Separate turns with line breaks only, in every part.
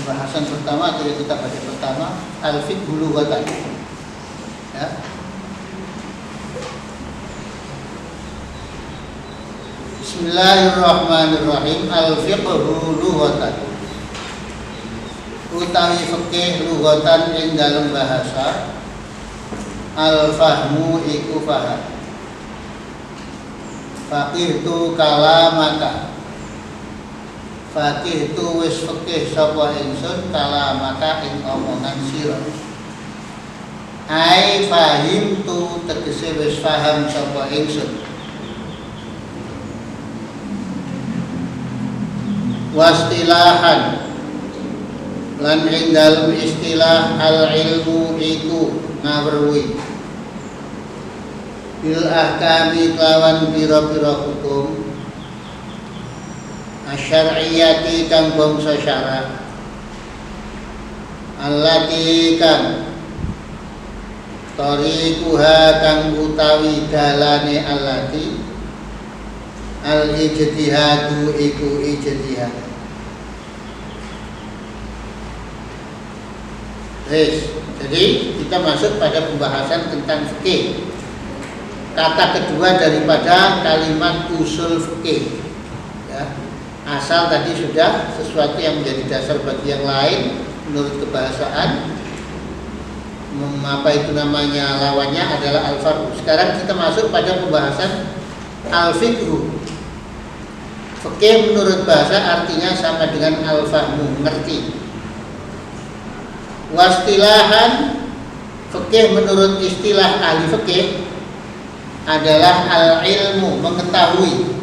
pembahasan pertama atau yang kita baca pertama al-fiqhu lughatan. Ya. Bismillahirrahmanirrahim. Al-fiqhu lughatan. Utawi fikih lughatan ing dalam bahasa. Al-fahmu iku faham. Faqihtu kalamaka. Faqihtu wis fikih sapa ingsun kalamaka ing omongan sira. Ai fahimtu tegese wis paham sapa ingsun. Wastilahan lan ing dalem istilah al ilmu iku ngawruhi bil ahkami lawan pira-pira hukum asyariyati kang bangsa syara allati kang tariquha kang utawi dalane allati al ijtihadu iku ijtihad. Jadi kita masuk pada pembahasan tentang fikih. Kata kedua daripada kalimat usul fikih. Ya. Asal tadi sudah sesuatu yang menjadi dasar bagi yang lain menurut kebahasaan. Apa itu namanya, lawannya adalah al-far'u. Sekarang kita masuk pada pembahasan al-fiqhu. Fikih menurut bahasa artinya sama dengan al-fahmu, mengerti. Wastilahan, fikih menurut istilah ahli fikih adalah al-ilmu, mengetahui,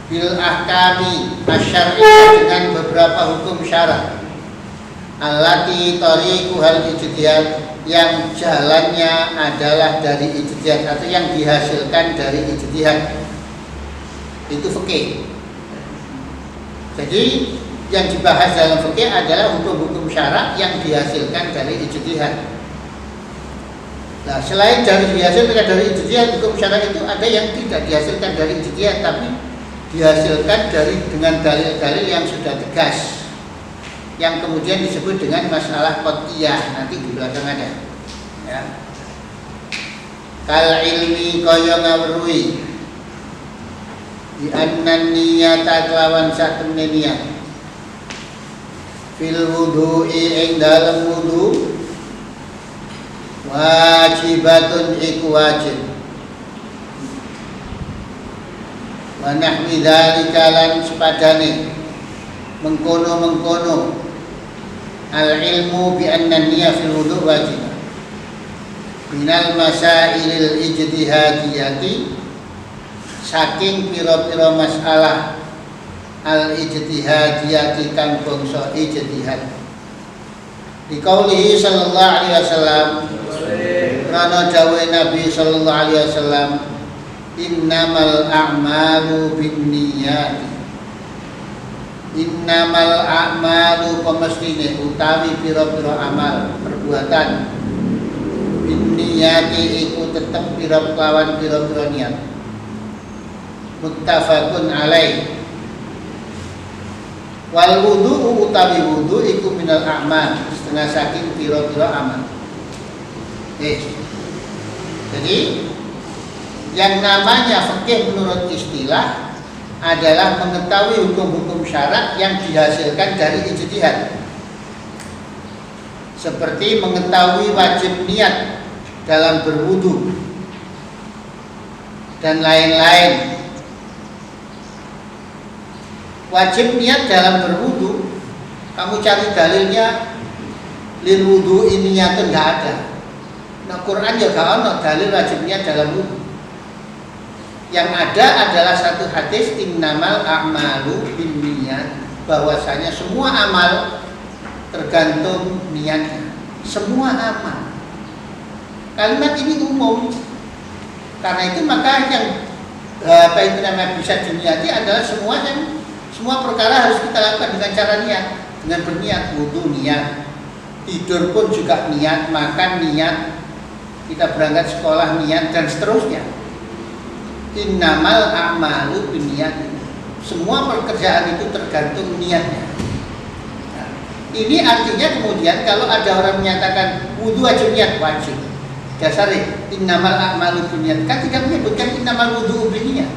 bil ahkami asyariyah dengan beberapa hukum syarak, allati tariquhal ijtihad, yang jalannya adalah dari ijtihad atau yang dihasilkan dari ijtihad. Itu fikih. Jadi yang dibahas dalam fikih adalah hukum-hukum syarak yang dihasilkan dari ijtihad. Nah, selain dari dihasilkan dari ijtihad, hukum syarak itu ada yang tidak dihasilkan dari ijtihad, tapi dihasilkan dengan dalil-dalil yang sudah tegas, yang kemudian disebut dengan masalah qat'iyah, nanti di belakang ada. Ya. Kal ilmi kaya ngawruhi di annan niyata kelawan satemene niat fil wudu'i ing dalem wudu wajibatun iku wajib wa nahwi dzalika lan sepadane mengkono al ilmu bi anna niyyah fil wudu' wajib minal masailil ijtihadiyati, saking pira-pira masalah al-ijtihadiyati kang bangsa ijtihad. Dikaulihi sallallahu alaihi wasallam, karena dawuh Nabi sallallahu alaihi wasallam, innamal a'malu binniyat. Innamal a'malu pemestine utawi pira-pira amal perbuatan binniyati iku tetep pira-pira niat. Muttafaqun alaih. Wal wudu utawi wudu iku minal a'mal, setengah saking pira-pira amal. Jadi yang namanya fikih menurut istilah adalah mengetahui hukum-hukum syarak yang dihasilkan dari ijtihad. Seperti mengetahui wajib niat dalam berwudu dan lain-lain. Wajib niat dalam berwudu, kamu cari dalilnya lil wudu ini niatun enggak ada. Nah, Quran juga ada dalil wajib niat dalam wudu. Yang ada adalah satu hadis innamal a'malu binniyat, bahwasanya semua amal tergantung niatnya. Semua amal. Kalimat ini umum. Karena itu maka yang bisa diniati adalah semua perkara harus kita lakukan dengan cara niat, dengan berniat. Wudu niat, tidur pun juga niat, makan niat, kita berangkat sekolah niat, dan seterusnya. Innamal a'malu binniyat. Semua pekerjaan itu tergantung niatnya. Nah, Ini artinya kemudian kalau ada orang menyatakan wudu aja niat wajib. Dasarnya innamal a'malu binniyat, kan tidak menyebutkan innamal wudu binniyat.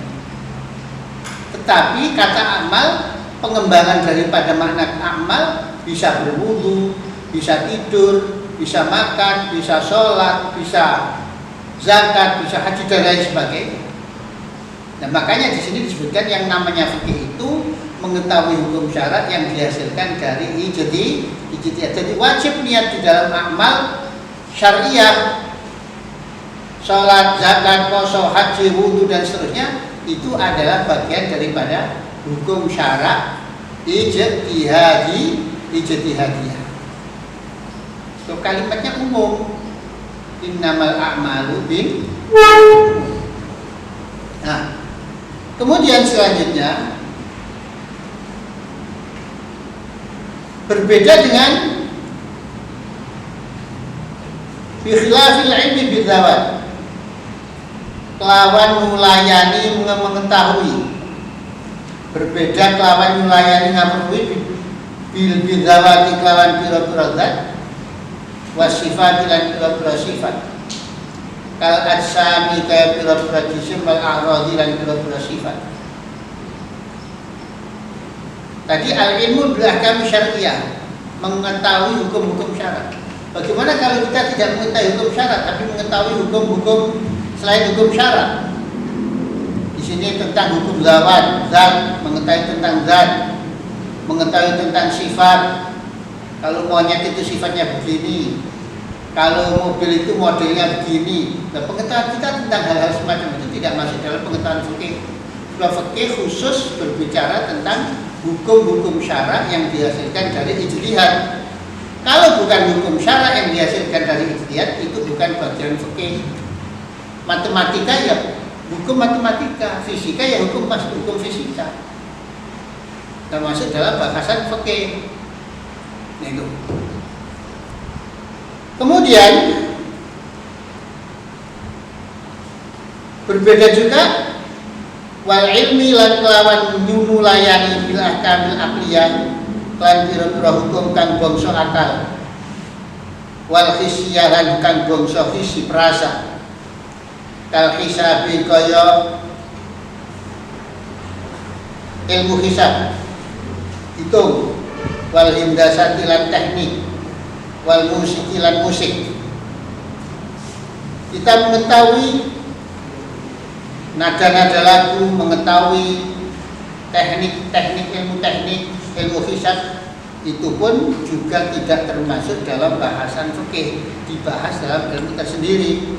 Tetapi kata amal, pengembangan daripada makna amal bisa berwudu, bisa tidur, bisa makan, bisa sholat, bisa zakat, bisa haji dan lain sebagainya. Nah, makanya di sini disebutkan yang namanya fikih itu mengetahui hukum syarat yang dihasilkan dari ijtihad. Jadi wajib niat di dalam amal syariah, sholat, zakat, puasa, haji, wudu dan seterusnya itu adalah bagian daripada hukum syarak ijtihadiyah. So, kalimatnya umum. Innamal a'malu bin. Nah, kemudian selanjutnya berbeda dengan bi khilafil ilmi bidzawat. Kelawan melayani mengetahui, berbeda kelawan melayani ngaperui bil bidzawati kelawan pira-pira zat wasifat lan pira-pira sifat kal ajsami kaya pira-pira jisim wal a'radhi lan pira-pira sifat. Tadi al-ilmu bil ahkam syariah, mengetahui hukum-hukum syarat. Bagaimana kalau kita tidak mengetahui hukum syarat tapi mengetahui hukum-hukum selain hukum syarat? Di sini tentang hukum zat, mengetahui tentang zat, mengetahui tentang sifat. Kalau monyet itu sifatnya begini, kalau mobil itu modelnya begini. Nah, pengetahuan kita tentang hal-hal semacam itu tidak masuk dalam pengetahuan fikih. Kalau fikih khusus berbicara tentang hukum-hukum syarak yang dihasilkan dari ijtihad. Kalau bukan hukum syarak yang dihasilkan dari ijtihad, itu bukan bagian fikih. Matematika ya hukum matematika, fisika ya hukum fisika. Termasuk dalam bahasan fikih. Itu. Kemudian berbeda juga wal ilmi lan kelawan nyunulayani bil ahkamil aqliyah lan pira-pira hukum kang bangsa akal wal hisyah lan kang bangsa hisi perasa kal hisabi kaya ilmu hisab hitung wal hindasati lan teknik wal musiki lan musik. Kita mengetahui nada-nada lagu, mengetahui teknik-teknik ilmu hisab, itu pun juga tidak termasuk dalam bahasan fikih, dibahas dalam ilmu tersendiri.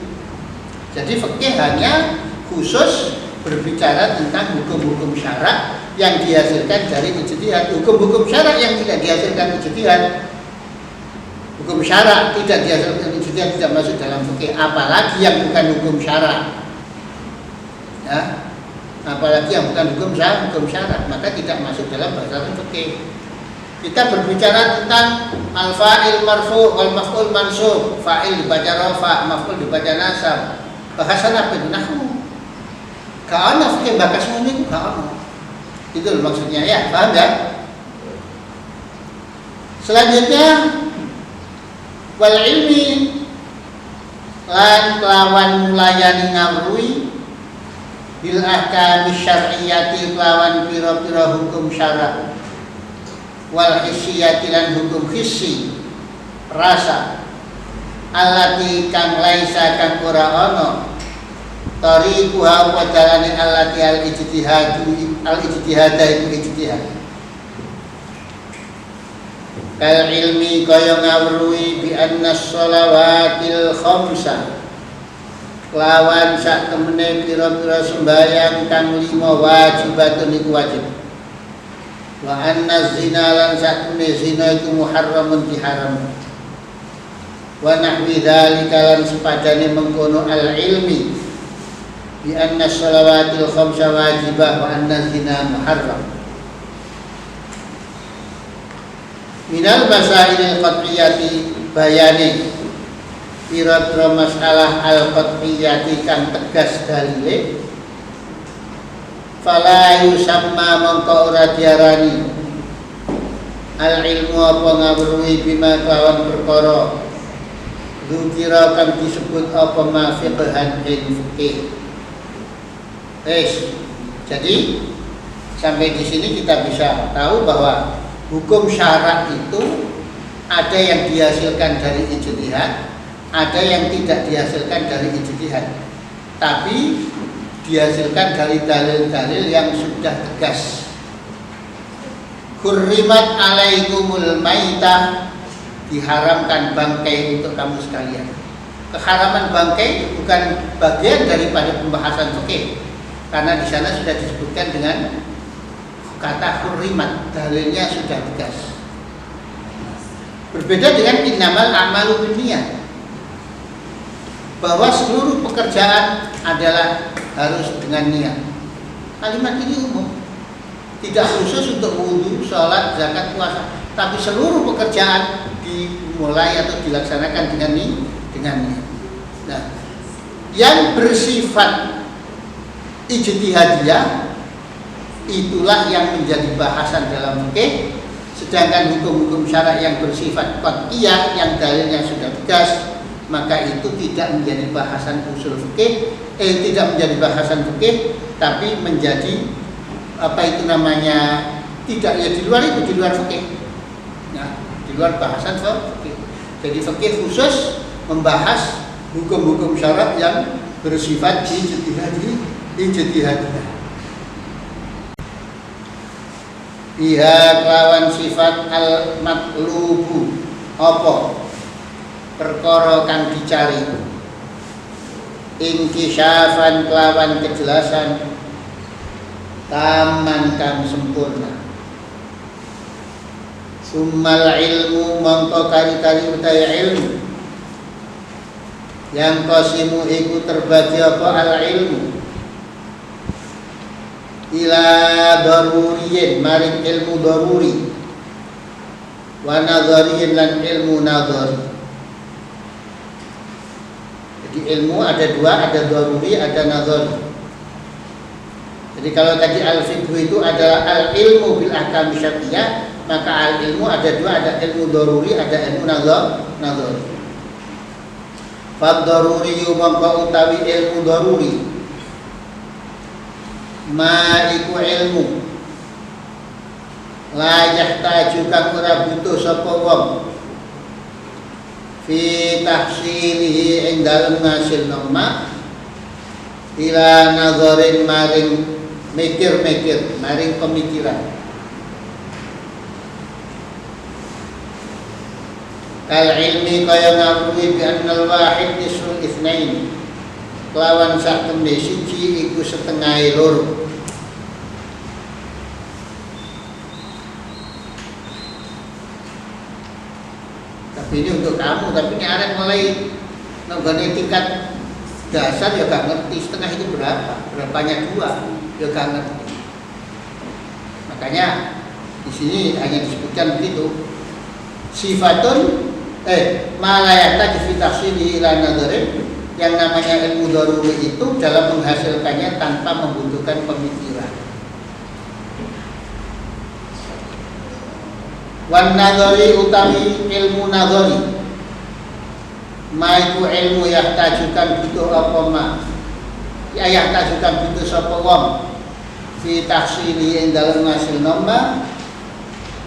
Jadi fikih hanya khusus berbicara tentang hukum-hukum syarak yang dihasilkan dari ijtihad. Hukum-hukum syarak yang tidak dihasilkan ijtihad, hukum syarak tidak dihasilkan ijtihad, tidak masuk dalam fikih. Apalagi yang bukan hukum syarak, ya, apalagi yang bukan hukum syarak, maka tidak masuk dalam bahasan fikih. Kita berbicara tentang al-fa'il marfu' wal maf'ul mansub, fa'il dibaca rafa', maf'ul dibaca nasab. Bahasan apa itu? Nahwu. Gak ada fikih bakas ngene, gak ada. Itu maksudnya, ya, paham ya? Selanjutnya wal ilmi lan kelawan mulayani ngawruhi bil ahkam syar'iyyati kelawan pira-pira hukum syarak wal hissiyati lan hukum hissi rasa allati kang laisa kang ora ana tariquha wa dalane allati al-ijtihad itu ijtihad kal ilmi kaya ngawruhi bi anna sholawatil khamsa lawan sak temene pira-pira sembahyang kang 5 wajibatun iku wajib wa anna zina lan sak temene zina iku muharramun diharam wa nahwi dzalika lan sepadane mengkono al ilmi bi anna sholawatil khamsa wajibah wa anna zina muharram. Minal masailil qat'iyyati bayani pira-pira masalah al-qat'iyyati kang tegas dalile fala yusamma mongko ora diarani al ilmu apa ngawruhi bima kelawan perkara dzikira kang disebut apa ma fiqhan ing fikih. Jadi sampai di sini kita bisa tahu bahwa hukum syarak itu ada yang dihasilkan dari ijtihad, ada yang tidak dihasilkan dari ijtihad, tapi dihasilkan dari dalil-dalil yang sudah tegas. Hurrimat alaikumul maitah, diharamkan bangkai untuk kamu sekalian. Keharaman bangkai itu bukan bagian daripada pembahasan fikih, karena di sana sudah disebutkan dengan kata hurrimat, dalilnya sudah tegas. Berbeda dengan innamal a'malu binniyat, bahwa seluruh pekerjaan adalah harus dengan niat. Kalimat ini umum, tidak khusus untuk wudu, sholat, zakat, puasa, tapi seluruh pekerjaan dimulai atau dilaksanakan dengan niat. Nah, yang bersifat ijtihadiyah itulah yang menjadi bahasan dalam fikih, sedangkan hukum-hukum syarak yang bersifat qat'iyah yang dalilnya sudah tegas, maka itu tidak menjadi bahasan usul fikih, tidak menjadi bahasan fikih, tapi menjadi tidak ya di luar itu, di luar fikih. Nah, di luar bahasan fikih. Jadi fikih khusus membahas hukum-hukum syarak yang bersifat ijtihadiyah. Biha kelawan sifat al-matlubu apa perkara kang dicari, ingkisyafan kelawan kejelasan, taman kang sempurna. Summal ilmu mongko kari-kari utai ilmu, yang qasimu iku terbagi apa al ilmu ila daruriyin maring ilmu daruri, wa nadhariyin lan ilmu nadhari. Jadi ilmu ada dua, ada daruri, ada nadhari. Jadi kalau tadi al-fiqh itu adalah al-ilmu bil ahkam syar'iyyah, maka al-ilmu ada dua, ada ilmu daruri, ada ilmu nadhari. Fad daruri mongko utawi ilmu daruri, ma iku ilmu la yahtaju kang ora butuh sapa wong fi tahsilihi ing dalem ngasilna ma ila nazarin maring mikir-mikir, maring pemikiran. Kal ilmi kaya ngakui bi annal wahid nisful itsnain, kelawan sak tembe siji iku setengah loro. Tapi ini untuk kamu, tapi ini arek mulai nggone tingkat dasar ya gak ngerti setengah itu berapanya dua ya gak ngerti. Makanya di sini hanya disebutkan begitu, sifatun malayata jifitasi ila nadarin, yang namanya ilmu daruri itu dalam menghasilkannya tanpa membutuhkan pemikiran. Wan nadhari utawi ilmu nadhari, maiku ilmu yahtajukan butuh apa ma, yahtajukan butuh sapa wong fi tahsili ing dalem ngasil nomba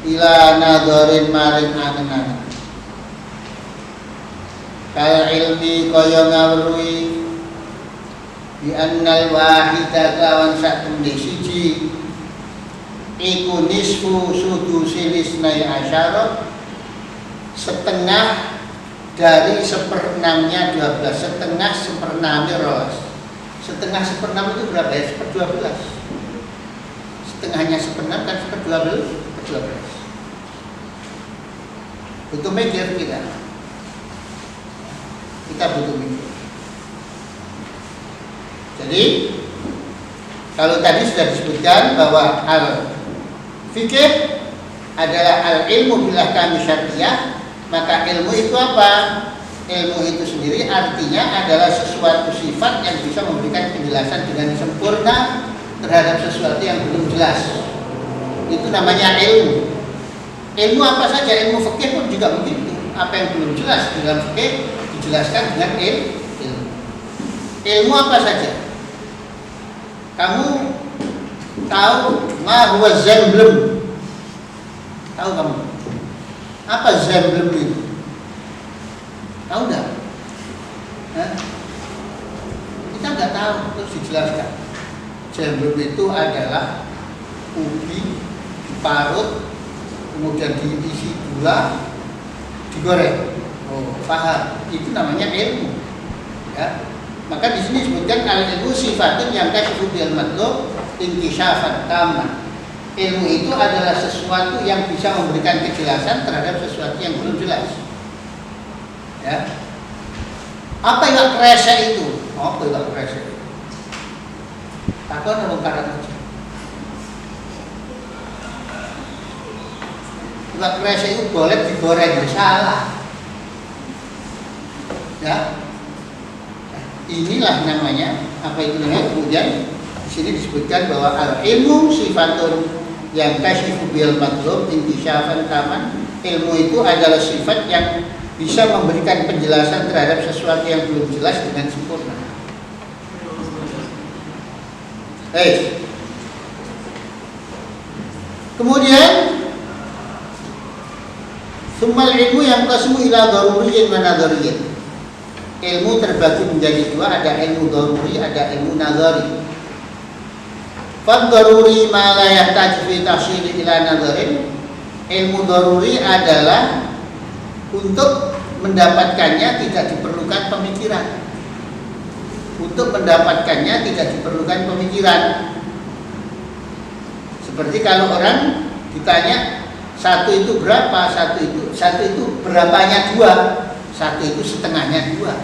ila nadharin maring angen-angen. Kal ilmi kaya ngawruhi bi annal wahida lawan sak tembe siji iku nisfu sudusil isnai asyara, setengah dari seperenamnya 12, setengah seperenamnya rolas. Setengah seperenam itu berapa ya? 1/12. Setengahnya seperenam kan 1/12. Butuh mikir kita butuh mikir. Jadi kalau tadi sudah disebutkan bahwa al-fikih adalah al-ilmu bil ahkam syar'iyyah, maka ilmu itu apa? Ilmu itu sendiri artinya adalah sesuatu sifat yang bisa memberikan penjelasan dengan sempurna terhadap sesuatu yang belum jelas. Itu namanya ilmu. Ilmu apa saja, ilmu fikih pun juga begitu. Apa yang belum jelas di dalam fikih dijelaskan dengan ilmu. Ilmu apa saja? Kamu tahu ma huwa zamblum? Tahu kamu? Apa zamblum itu? Tahu enggak? Kita enggak tahu, terus dijelaskan. Zamblum itu adalah ubi diparut, kemudian diisi gula, digoreng. Oh, paham? Itu namanya ilmu. Ya. Maka di sini disebutkan al-ilmu sifatun yang kasyifu bil matlub inkisyafan taman. Ilmu itu adalah sesuatu yang bisa memberikan kejelasan terhadap sesuatu yang belum jelas. Ya. Apa yang krese itu? Apa yang krese itu? Takon orang karan aja. Iwak krese itu boleh digoreng, salah. Ya. Inilah namanya, apa itu namanya? Kemudian di sini disebutkan bahwa al-ilmu sifatun yang kasyifu bil matlub intisyafan taman. Ilmu itu adalah sifat yang bisa memberikan penjelasan terhadap sesuatu yang belum jelas dengan sempurna. Kemudian summal ilmu yang qasmu ila daruriyyin wa nadhariyyin. Ilmu terbagi menjadi dua, ada ilmu daruri, ada ilmu nazari. Fad daruri ma la yahtaju fi tafsir ila nadharin. Ilmu daruri adalah untuk mendapatkannya tidak diperlukan pemikiran. Untuk mendapatkannya tidak diperlukan pemikiran. Seperti kalau orang ditanya satu itu berapa, satu itu berapanya dua, satu itu setengahnya dua.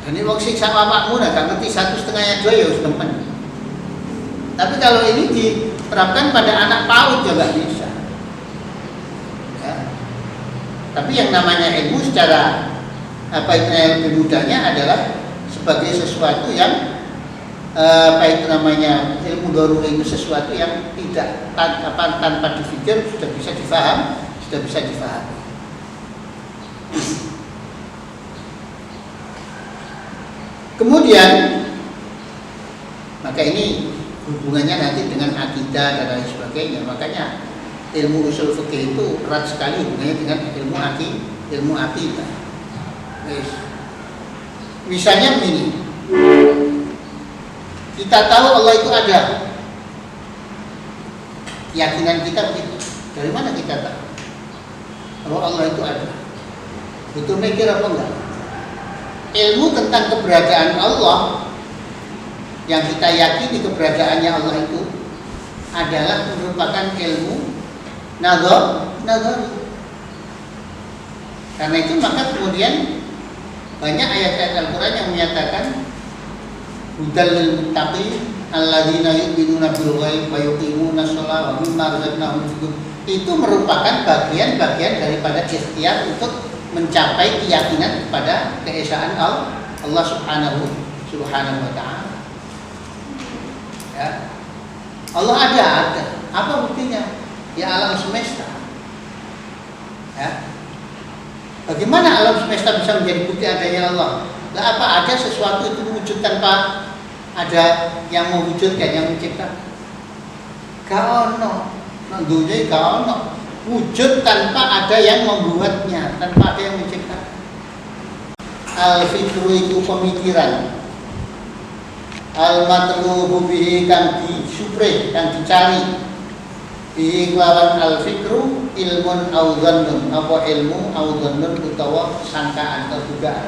Dan ini waktu sama makmu gak ngerti satu setengahnya dua ya harus temen. Tapi kalau ini diterapkan pada anak PAUD juga bisa. Ya. Tapi yang namanya ilmu secara apa itu lebih mudahnya adalah sebagai sesuatu yang apa itu namanya ilmu daruri itu sesuatu yang tidak tanpa dipikir sudah bisa difaham, sudah bisa difahami. Kemudian maka ini hubungannya nanti dengan akidah dan lain sebagainya. Makanya ilmu usul fikih itu erat sekali hubungannya dengan ilmu akidah. Misalnya begini, kita tahu Allah itu ada, keyakinan kita begitu. Dari mana kita tahu bahwa Allah itu ada? Butuh mikir apa enggak? Ilmu tentang keberadaan Allah yang kita yakini keberadaannya Allah itu adalah merupakan ilmu nazar. Karena itu maka kemudian banyak ayat-ayat Al-Quran yang menyatakan hudal lil muttaqin alladzina yu'minuna bil ghaib wa yuqimuna sholata wa mimma razaqnahum yunfiqun. Itu merupakan bagian-bagian daripada ikhtiar untuk mencapai keyakinan kepada keesaan Allah Subhanahu wa ta'ala. Ya. Allah ada. Apa buktinya? Ya alam semesta. Ya. Bagaimana alam semesta bisa menjadi bukti adanya Allah? Lah apa ada sesuatu itu wujud tanpa ada yang mewujudkan, yang mencipta? Gak ono. Nang dunya gak ono. Wujud tanpa ada yang membuatnya, tanpa ada yang menciptakan. Al-fikru itu pemikiran. Al-matlubu bihi kang disupre, kang dicari. Bihi lawan al-fikru ilmun au dhannun, apa ilmu au dhannun utawa sangkaan atau dugaan.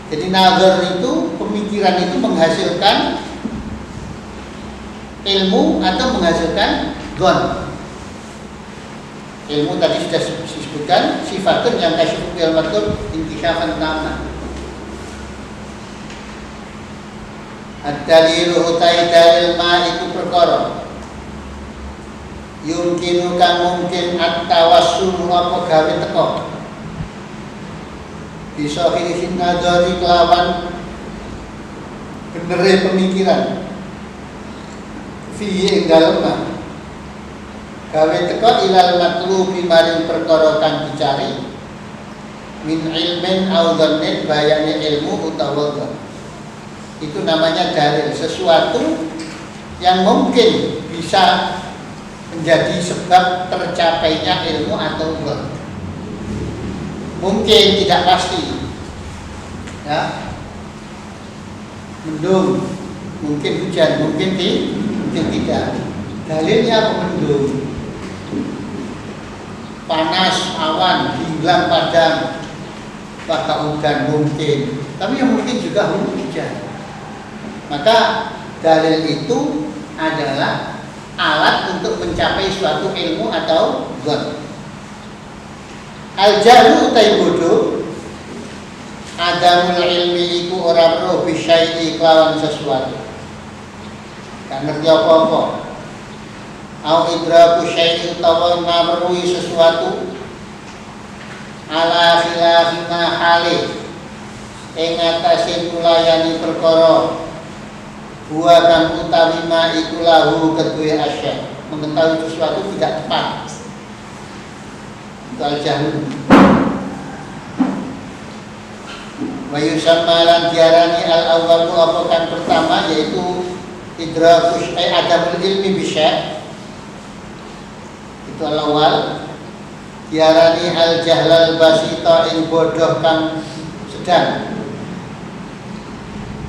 Jadi nazar itu, pemikiran itu menghasilkan ilmu atau menghasilkan dhon. Ilmu tadi sudah disebutkan sifatun yang kasyifu bil matlub intisyafan taman. Ad-dalilu utai dalil ma iku perkara yumkinu kang mungkin at-tawassul apa gawe teko bisa hisin nadari kelawan benere pemikiran fi ing dalem gawe teko ilal matlubi maring perkara kang dicari min ilmin au dhannin bayane ilmu utawa dhon. Itu namanya dalil, sesuatu yang mungkin bisa menjadi sebab tercapainya ilmu atau dhon. Mungkin tidak pasti. Ya. Mendung, mungkin hujan, mungkin tidak. Dalilnya apa mendung? Panas, awan, hilang padang, maka hujan mungkin. Tapi yang mungkin juga hujan. Maka dalil itu adalah alat untuk mencapai suatu ilmu atau dhon. Al-jahlu utai bodoh, adamul ilmi iku ora roh bisyai'i kelawan sesuatu. Gak ngerti apa-apa. Au idraku syai'i utawa ngamruhi sesuatu ala khilafi ma halih ing atase mulayani perkara buah kang utawi ma iku lahu kedue asya. Mengetahui sesuatu tidak tepat. Itu al-jahlu. Wa yusamma lan diarani al-awwalu apa kang pertama yaitu idraku adamul ilmi bisyai'. Itu al-awwal. Diarani al-jahlal basita ing bodoh kang sedang.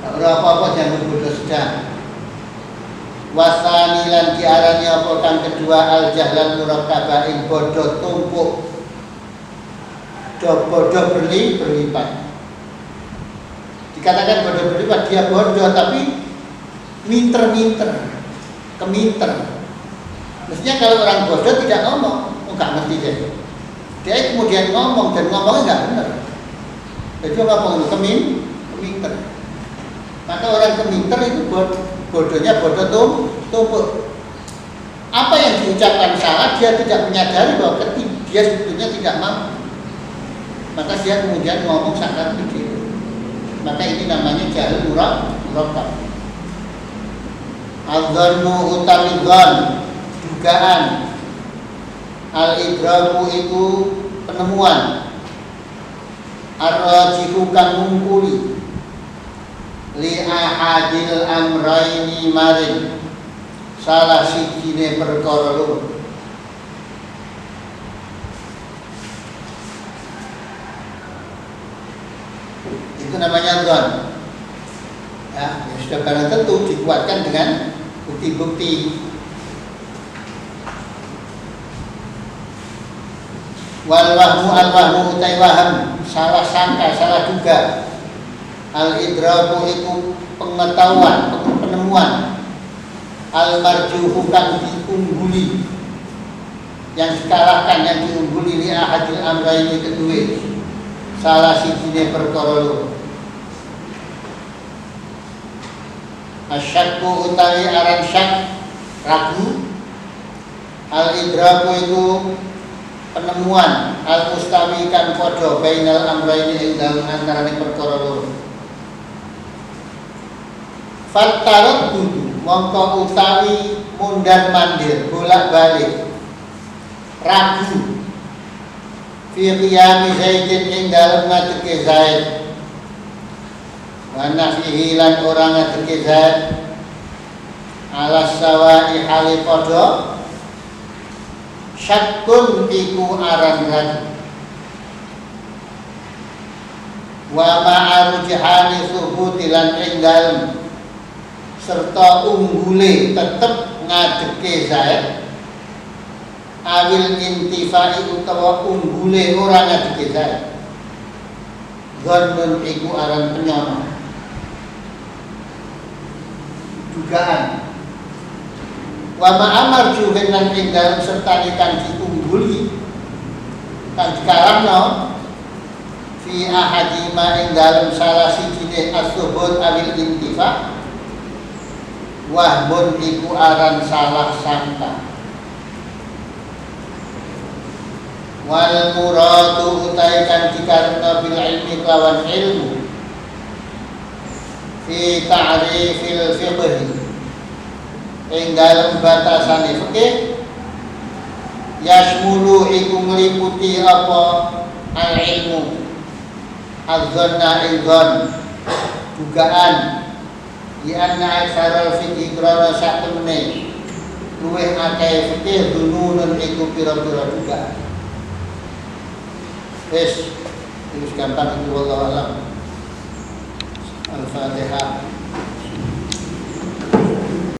Ora apa-apa jangan bodoh sedang. Wasani lan diarani apa kang kedua al-jahlal murakkabah ing bodoh tumpuk. Bodoh berlipat. Dikatakan bodoh berlipat, dia bodoh tapi minter, keminter. Mestinya kalau orang bodoh tidak ngomong, nggak ngerti deh. Dia kemudian ngomong dan ngomongnya nggak benar. Jadi ngomong itu keminter. Maka orang keminter itu bodohnya bodoh tumpuk. Apa yang diucapkan salah dia tidak menyadari bahwa dia sebetulnya tidak mampu. Maka dia kemudian ngomong sangat begitu. Maka ini namanya jahil murakkab. Al-dhannu utawi dhon, dugaan. Al-idraku itu penemuan. Ar-rajihu kang ngungkuli li ahadil amraini maring salah sijine perkara loro. Itu namanya dhon. Ya, sudah barang tentu dikuatkan dengan bukti-bukti. Wal wahmu al-wahmu utai waham, salah sangka, salah duga. Al-idraku itu pengetahuan, penemuan. Al-marjuhu kang diungguli, yang dikalahkan, yang diungguli li ahadil amraini kedua. Salah sijine perkara loro. Asyakku utawi aran syak, ragu. Al-idraku itu penemuan, al-mustawi kan padha bainal amraini ing dalem antaraning perkara loro. Fattarat dudu mongko utawi mundar mandir bolak-balik ragu fi qiyami zaidin ing dalem ngadeke Zaid wa nafihi lan ora ngadeke Zaid ala sawa'i hali padha syakkun iku aran ragu wa ma'arujihani subuti lan ing dalem serta unggule tetep ngadeke Zaid awil intifai utawa unggule ora ngadeke Zaid dhannun iku aran penyono dugaan wa ma'amar juhen lan ing dalem serta kang diungguli kang dikarangno fi ahadima ing dalem salah sijine as-subut awil intifa wahbun iku aran salah sangka wal muradu utai kan dikarena bil ilmi kelawan ilmu fi ta'rifil fiqh ing dalem batasane fikih yasmulu iku ngliputi apa al ilmu adzanna ilzon dugaan di anna aksarul fikih krana sak temene luwih akeh fikih dununun iku pira-pira dugaan. Wis gampang itu wallahu alam. Al-Fatihah.